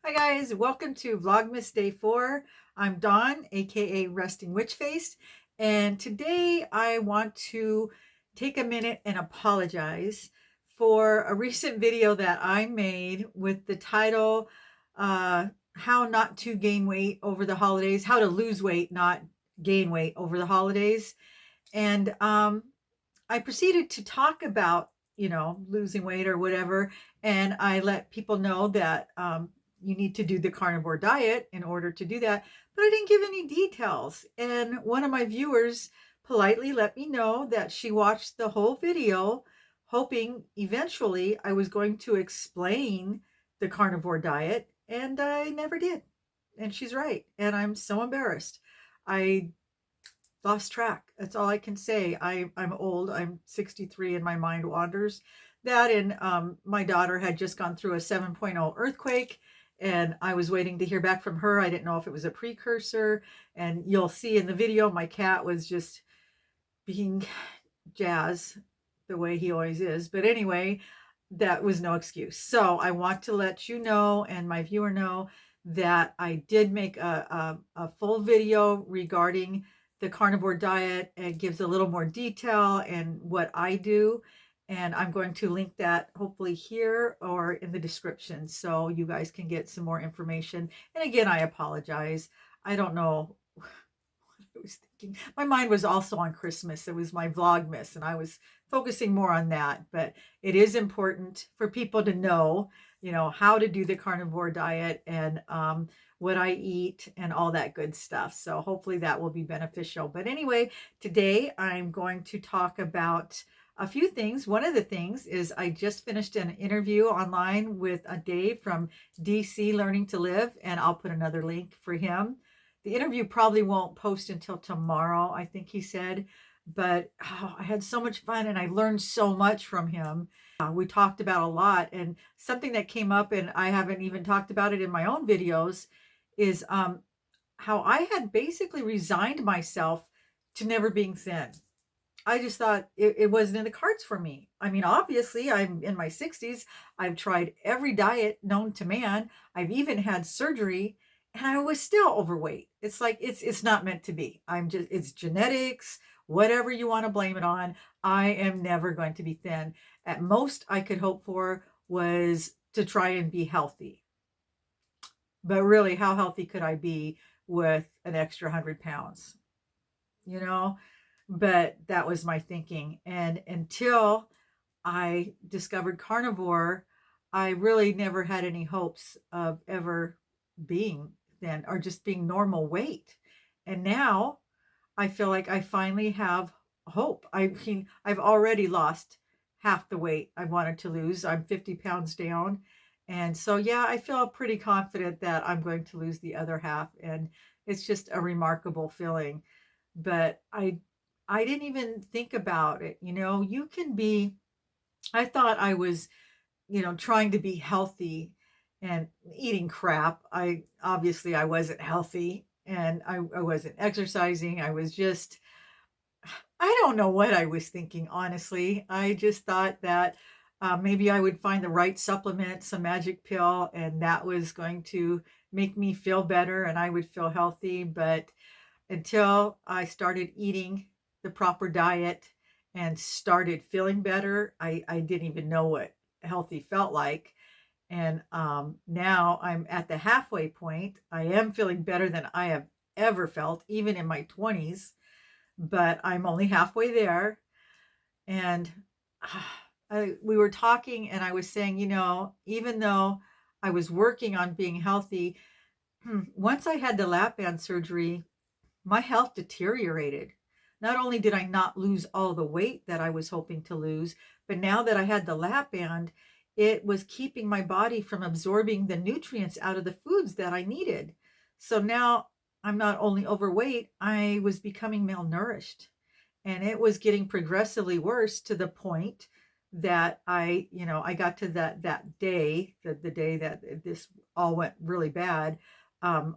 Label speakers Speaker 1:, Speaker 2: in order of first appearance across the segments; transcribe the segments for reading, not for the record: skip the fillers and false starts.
Speaker 1: Hi guys, welcome to Vlogmas Day 4. I'm Dawn, aka Resting Witch Face, and today I want to take a minute and apologize for a recent video that I made with the title How Not to Gain Weight Over the Holidays, How to Lose Weight, Not Gain Weight Over the Holidays. And I proceeded to talk about, losing weight or whatever. And I let people know that you need to do the carnivore diet in order to do that. But I didn't give any details. And one of my viewers politely let me know that she watched the whole video, hoping eventually I was going to explain the carnivore diet. And I never did. And she's right. And I'm so embarrassed. I lost track. That's all I can say. I'm old. I'm 63 and my mind wanders. That and my daughter had just gone through a 7.0 earthquake and I was waiting to hear back from her. I didn't know if it was a precursor. And you'll see in the video, my cat was just being jazz the way he always is. But anyway, that was no excuse. So I want to let you know and my viewer know that I did make a full video regarding the carnivore diet. It gives a little more detail and what I do. And I'm going to link that hopefully here or in the description so you guys can get some more information. And again, I apologize. I don't know what I was thinking. My mind was also on Christmas. It was my Vlogmas, and I was focusing more on that. But it is important for people to know, how to do the carnivore diet and what I eat and all that good stuff. So hopefully that will be beneficial. But anyway, today I'm going to talk about a few things. One of the things is I just finished an interview online with a Dave from DC Learning to Live, and I'll put another link for him. The interview probably won't post until tomorrow, I think he said, but I had so much fun and I learned so much from him. We talked about a lot, and something that came up, and I haven't even talked about it in my own videos, is how I had basically resigned myself to never being thin. I just thought it wasn't in the cards for me. I mean, obviously, I'm in my 60s. I've tried every diet known to man. I've even had surgery, and I was still overweight. It's like it's not meant to be. It's genetics, whatever you want to blame it on. I am never going to be thin. At most I could hope for was to try and be healthy. But really, how healthy could I be with an extra 100 pounds? You know? But that was my thinking. And until I discovered carnivore, I really never had any hopes of ever being thin or just being normal weight. And now I feel like I finally have hope. I mean, I've already lost half the weight I wanted to lose. I'm 50 pounds down. And so, yeah, I feel pretty confident that I'm going to lose the other half. And it's just a remarkable feeling. But I didn't even think about it. You can be, I thought I was, trying to be healthy and eating crap. I wasn't healthy and I wasn't exercising. I was just, I don't know what I was thinking, honestly. I just thought that maybe I would find the right supplement, some magic pill, and that was going to make me feel better and I would feel healthy. But until I started eating the proper diet and started feeling better, I didn't even know what healthy felt like. And now I'm at the halfway point. I am feeling better than I have ever felt, even in my 20s, but I'm only halfway there. And we were talking, and I was saying, even though I was working on being healthy, once I had the lap band surgery, my health deteriorated. Not only did I not lose all the weight that I was hoping to lose, but now that I had the lap band, it was keeping my body from absorbing the nutrients out of the foods that I needed. So now I'm not only overweight, I was becoming malnourished. And it was getting progressively worse to the point that I got to that day, the day that this all went really bad. I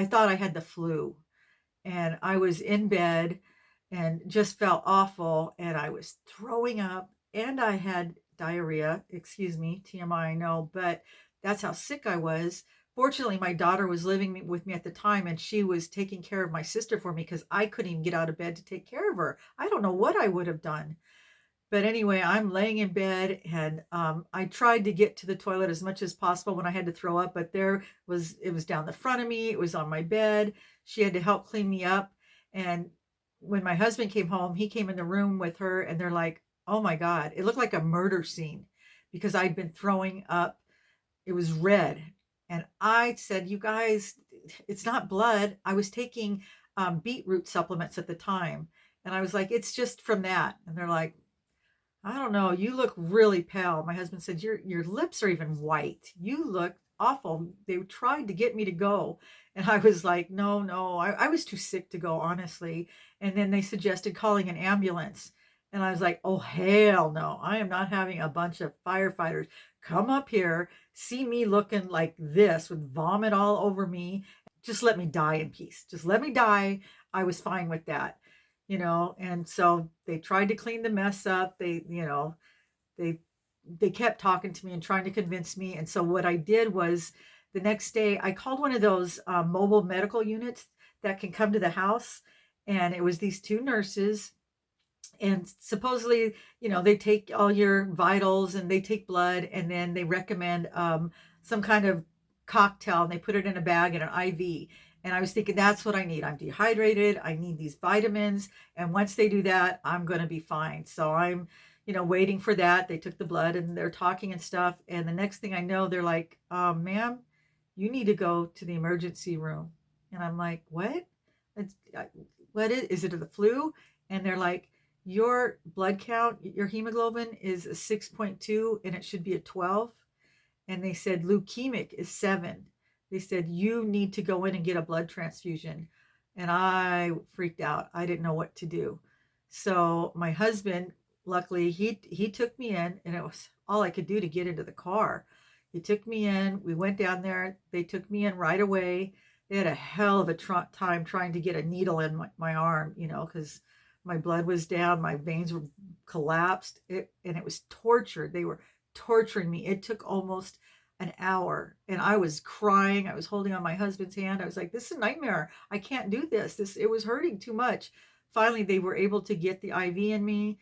Speaker 1: thought I had the flu, and I was in bed and just felt awful, and I was throwing up and I had diarrhea. Excuse me, TMI, I know, but that's how sick I was. Fortunately, my daughter was living with me at the time, and she was taking care of my sister for me because I couldn't even get out of bed to take care of her. I don't know what I would have done. But anyway, I'm laying in bed, and I tried to get to the toilet as much as possible when I had to throw up, but it was down the front of me, it was on my bed. She had to help clean me up. And when my husband came home, he came in the room with her, and they're like, oh my God, it looked like a murder scene because I'd been throwing up. It was red. And I said, you guys, it's not blood. I was taking beetroot supplements at the time. And I was like, it's just from that. And they're like, I don't know. You look really pale. My husband said, your lips are even white. You look awful. They tried to get me to go. And I was like, no, no. I was too sick to go, honestly. And then they suggested calling an ambulance. And I was like, oh, hell no. I am not having a bunch of firefighters come up here, see me looking like this with vomit all over me. Just let me die in peace. Just let me die. I was fine with that, and so they tried to clean the mess up. They they kept talking to me and trying to convince me. And so what I did was, the next day I called one of those mobile medical units that can come to the house. And it was these two nurses, and supposedly, they take all your vitals and they take blood, and then they recommend some kind of cocktail, and they put it in a bag and an IV. And I was thinking, that's what I need. I'm dehydrated. I need these vitamins. And once they do that, I'm going to be fine. So I'm, waiting for that. They took the blood and they're talking and stuff. And the next thing I know, they're like, ma'am, you need to go to the emergency room. And I'm like, what? It's, what is it, the flu? And they're like, your blood count, your hemoglobin is a 6.2 and it should be a 12. And they said leukemic is 7. They said you need to go in and get a blood transfusion. And I freaked out. I didn't know what to do. So my husband, luckily, he took me in, and it was all I could do to get into the car. He took me in. We went down there. They took me in right away. They had a hell of a time trying to get a needle in my arm, because my blood was down, my veins were collapsed, and it was torture. They were torturing me. It took almost an hour, and I was crying. I was holding on my husband's hand. I was like, this is a nightmare. I can't do this. It was hurting too much. Finally, they were able to get the IV in me,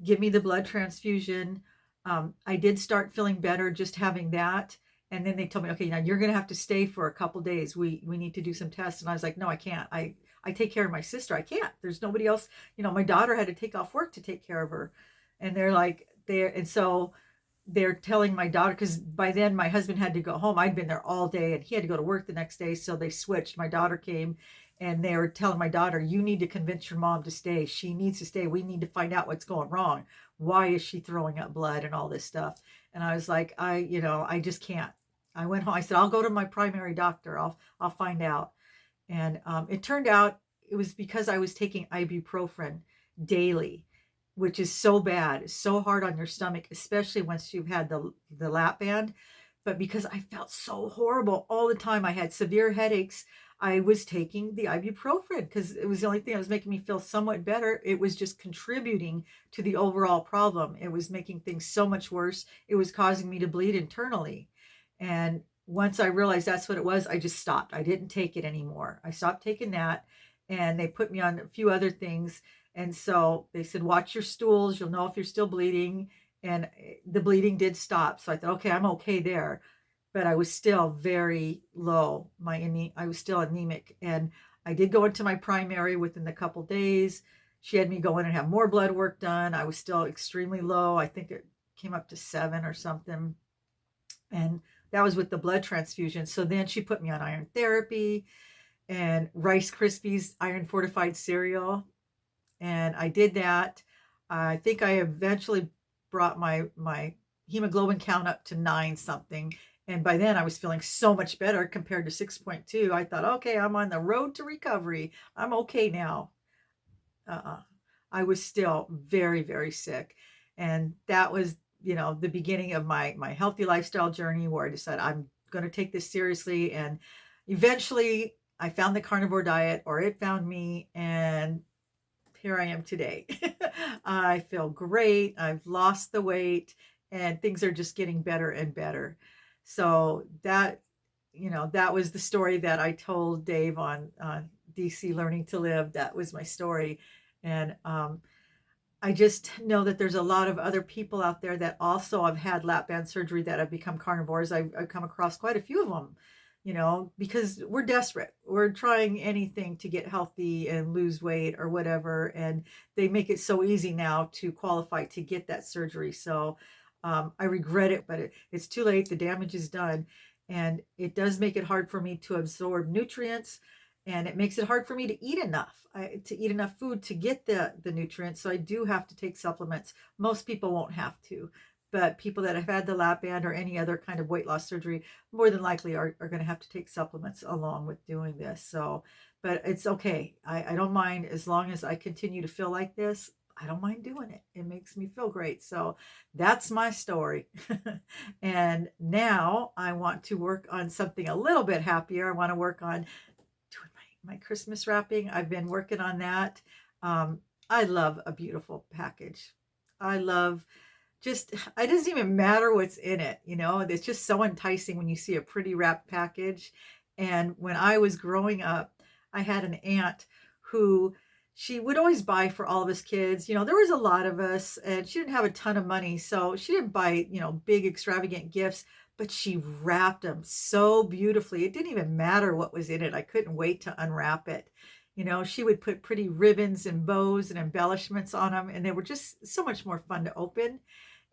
Speaker 1: give me the blood transfusion. I did start feeling better just having that. And then they told me, okay, now you're going to have to stay for a couple days. We need to do some tests. And I was like, no, I can't. I take care of my sister. I can't. There's nobody else. My daughter had to take off work to take care of her. And so they're telling my daughter, because by then my husband had to go home. I'd been there all day and he had to go to work the next day. So they switched. My daughter came, and they were telling my daughter, you need to convince your mom to stay. She needs to stay. We need to find out what's going wrong. Why is she throwing up blood and all this stuff? And I was like, I just can't. I went home. I said, I'll go to my primary doctor. I'll find out. And it turned out it was because I was taking ibuprofen daily, which is so bad. It's so hard on your stomach, especially once you've had the lap band. But because I felt so horrible all the time, I had severe headaches. I was taking the ibuprofen because it was the only thing that was making me feel somewhat better. It was just contributing to the overall problem. It was making things so much worse. It was causing me to bleed internally. And once I realized that's what it was, I just stopped. I didn't take it anymore. I stopped taking that, and they put me on a few other things. And so they said, watch your stools. You'll know if you're still bleeding. And the bleeding did stop. So I thought, okay, I'm okay there. But I was still very low. I was still anemic. And I did go into my primary within a couple days. She had me go in and have more blood work done. I was still extremely low. I think it came up to 7 or something. And that was with the blood transfusion. So then she put me on iron therapy and Rice Krispies iron fortified cereal. And I did that. I think I eventually brought my hemoglobin count up to 9 something. And by then I was feeling so much better compared to 6.2. I thought, okay, I'm on the road to recovery. I'm okay now. I was still very, very sick. And that was, the beginning of my healthy lifestyle journey, where I decided I'm going to take this seriously. And eventually I found the carnivore diet, or it found me. And here I am today. I feel great. I've lost the weight, and things are just getting better and better. So that that was the story that I told Dave on DC Learning to Live. That was my story. And I just know that there's a lot of other people out there that also have had lap band surgery that have become carnivores. I've come across quite a few of them, because we're desperate. We're trying anything to get healthy and lose weight or whatever. And they make it so easy now to qualify to get that surgery. So I regret it, but it's too late. The damage is done. And it does make it hard for me to absorb nutrients, and it makes it hard for me to eat enough food to get the nutrients. So I do have to take supplements. Most people won't have to, but people that have had the lap band or any other kind of weight loss surgery more than likely are going to have to take supplements along with doing this. So, but it's okay. I don't mind as long as I continue to feel like this. I don't mind doing it. It makes me feel great. So that's my story. And now I want to work on something a little bit happier. I want to work on doing my Christmas wrapping. I've been working on that. I love a beautiful package. I love it doesn't even matter what's in it. It's just so enticing when you see a pretty wrapped package. And when I was growing up, I had an aunt who she would always buy for all of us kids. There was a lot of us and she didn't have a ton of money. So she didn't buy, big extravagant gifts, but she wrapped them so beautifully. It didn't even matter what was in it. I couldn't wait to unwrap it. She would put pretty ribbons and bows and embellishments on them, and they were just so much more fun to open.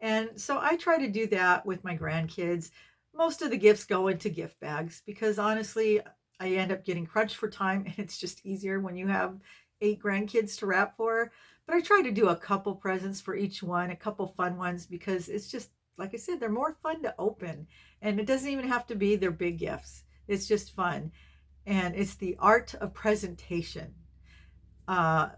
Speaker 1: And so I try to do that with my grandkids. Most of the gifts go into gift bags because honestly, I end up getting crunched for time, and it's just easier when you have 8 grandkids to wrap for. But I try to do a couple presents for each one, a couple fun ones, because it's just, like I said, they're more fun to open. And it doesn't even have to be their big gifts. It's just fun. And it's the art of presentation.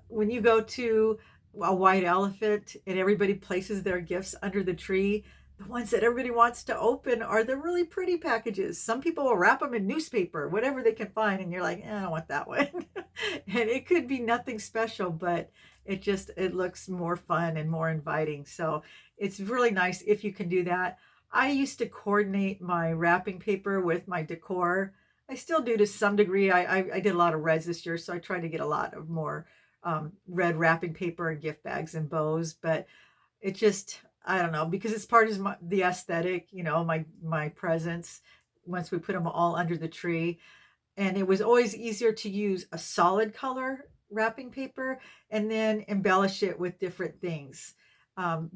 Speaker 1: When you go to a white elephant and everybody places their gifts under the tree, the ones that everybody wants to open are the really pretty packages. Some people will wrap them in newspaper, whatever they can find, and you're like, I don't want that one. And it could be nothing special, but it looks more fun and more inviting. So it's really nice if you can do that. I used to coordinate my wrapping paper with my decor. I still do to some degree. I did a lot of reds this year, so I tried to get a lot of more red wrapping paper and gift bags and bows. But it just, I don't know, because it's part of the aesthetic, my presents once we put them all under the tree. And it was always easier to use a solid color wrapping paper and then embellish it with different things. Um,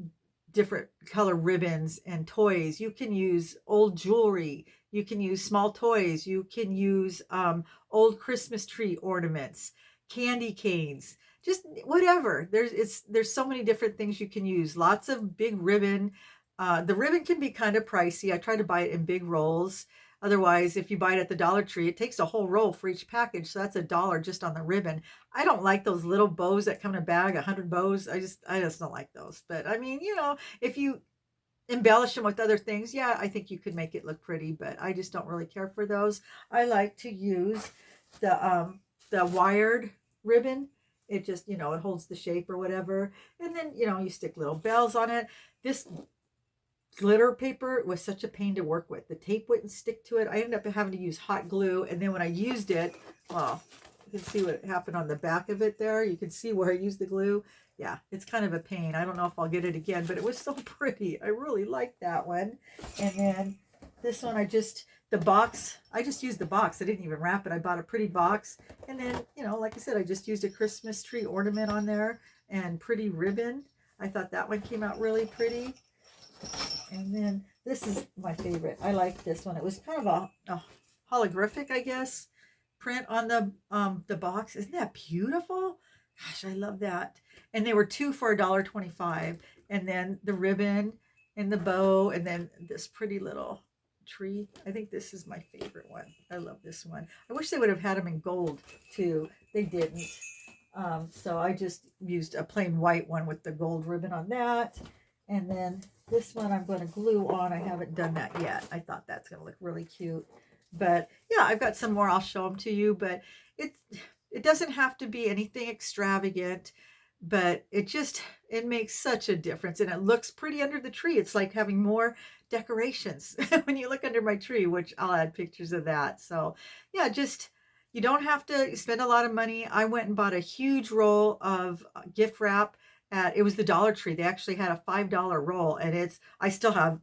Speaker 1: Different color ribbons and toys. You can use old jewelry. You can use small toys. You can use old Christmas tree ornaments, candy canes, just whatever. There's so many different things you can use. Lots of big ribbon. The ribbon can be kind of pricey. I try to buy it in big rolls. Otherwise, if you buy it at the Dollar Tree, it takes a whole roll for each package. So that's $1 just on the ribbon. I don't like those little bows that come in a bag, 100 bows. I just don't like those. But I mean, if you embellish them with other things, yeah, I think you could make it look pretty, but I just don't really care for those. I like to use the wired ribbon. It just, it holds the shape or whatever. And then, you stick little bells on it. This glitter paper was such a pain to work with. The tape wouldn't stick to it. I ended up having to use hot glue. And then when I used it, well, you can see what happened on the back of it there. You can see where I used the glue. Yeah, it's kind of a pain. I don't know if I'll get it again, but it was so pretty. I really liked that one. And then this one, I just used the box. I didn't even wrap it. I bought a pretty box. And then, like I said, I just used a Christmas tree ornament on there and pretty ribbon. I thought that one came out really pretty. And then this is my favorite. I like this one. It was kind of a holographic, I guess, print on the box. Isn't that beautiful? Gosh, I love that. And they were 2 for $1.25. And then the ribbon and the bow, and then this pretty little tree. I think this is my favorite one. I love this one. I wish they would have had them in gold too. They didn't. So I just used a plain white one with the gold ribbon on that. And then this one I'm going to glue on. I haven't done that yet. I thought that's going to look really cute. But yeah, I've got some more. I'll show them to you. But it doesn't have to be anything extravagant. but it makes such a difference, and it looks pretty under the tree. It's like having more decorations when you look under my tree, which I'll add pictures of that. So yeah, just you don't have to spend a lot of money. I went and bought a huge roll of gift wrap at, it was the Dollar Tree. They actually had a $5 roll, and I still have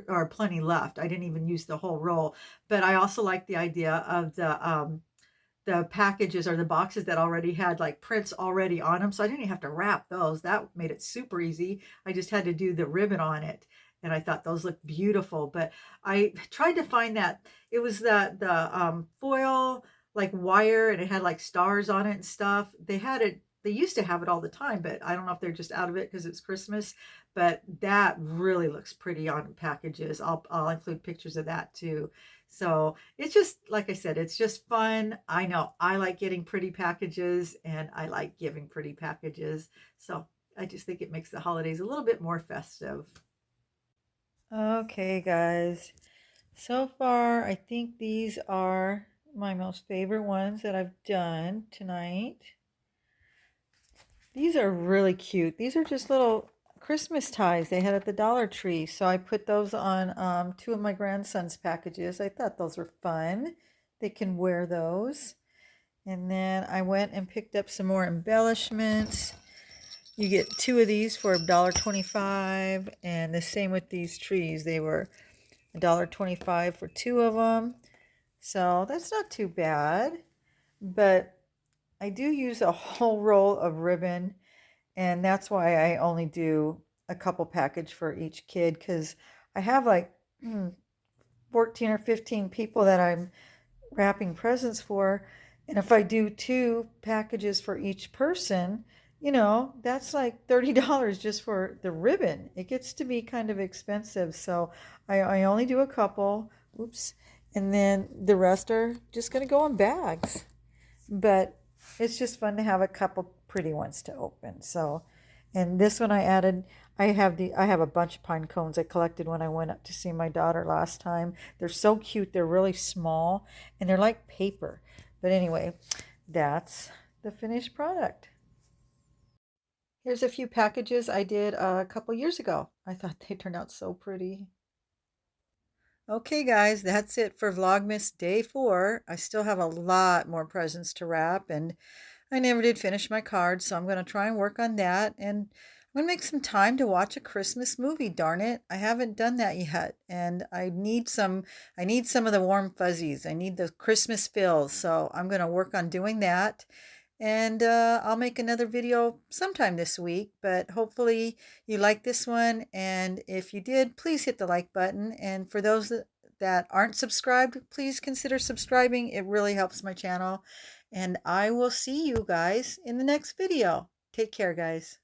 Speaker 1: or plenty left. I didn't even use the whole roll, but I also like the idea of the packages or the boxes that already had like prints already on them. So I didn't even have to wrap those. That made it super easy. I just had to do the ribbon on it. And I thought those looked beautiful. But I tried to find that it was the foil like wire, and it had like stars on it and stuff. They had it. They used to have it all the time, but I don't know if they're just out of it because it's Christmas. But that really looks pretty on packages. I'll include pictures of that too. So it's just, like I said, it's just fun. I know I like getting pretty packages, and I like giving pretty packages. So I just think it makes the holidays a little bit more festive. Okay, guys. So far, I think these are my most favorite ones that I've done tonight. These are really cute. These are just little Christmas ties they had at the Dollar Tree. So I put those on two of my grandson's packages. I thought those were fun. They can wear those. And then I went and picked up some more embellishments. You get two of these for $1.25, and the same with these trees. They were $1.25 for two of them. So that's not too bad. But I do use a whole roll of ribbon, and that's why I only do a couple package for each kid, because I have like 14 or 15 people that I'm wrapping presents for. And if I do two packages for each person, that's like $30 just for the ribbon. It gets to be kind of expensive. So I only do a couple. Oops. And then the rest are just going to go in bags. But it's just fun to have a couple pretty ones to open. So, and this one I have a bunch of pine cones I collected when I went up to see my daughter last time. They're so cute. They're really small, and they're like paper. But anyway, that's the finished product. Here's a few packages I did a couple years ago. I thought they turned out so pretty. Okay, guys, that's it for Vlogmas Day 4. I still have a lot more presents to wrap, and I never did finish my cards, so I'm going to try and work on that. And I'm going to make some time to watch a Christmas movie, darn it. I haven't done that yet, and I need some of the warm fuzzies. I need the Christmas feels, so I'm going to work on doing that. And I'll make another video sometime this week, but hopefully you like this one. And if you did, please hit the like button. And for those that aren't subscribed, please consider subscribing. It really helps my channel. And I will see you guys in the next video. Take care, guys.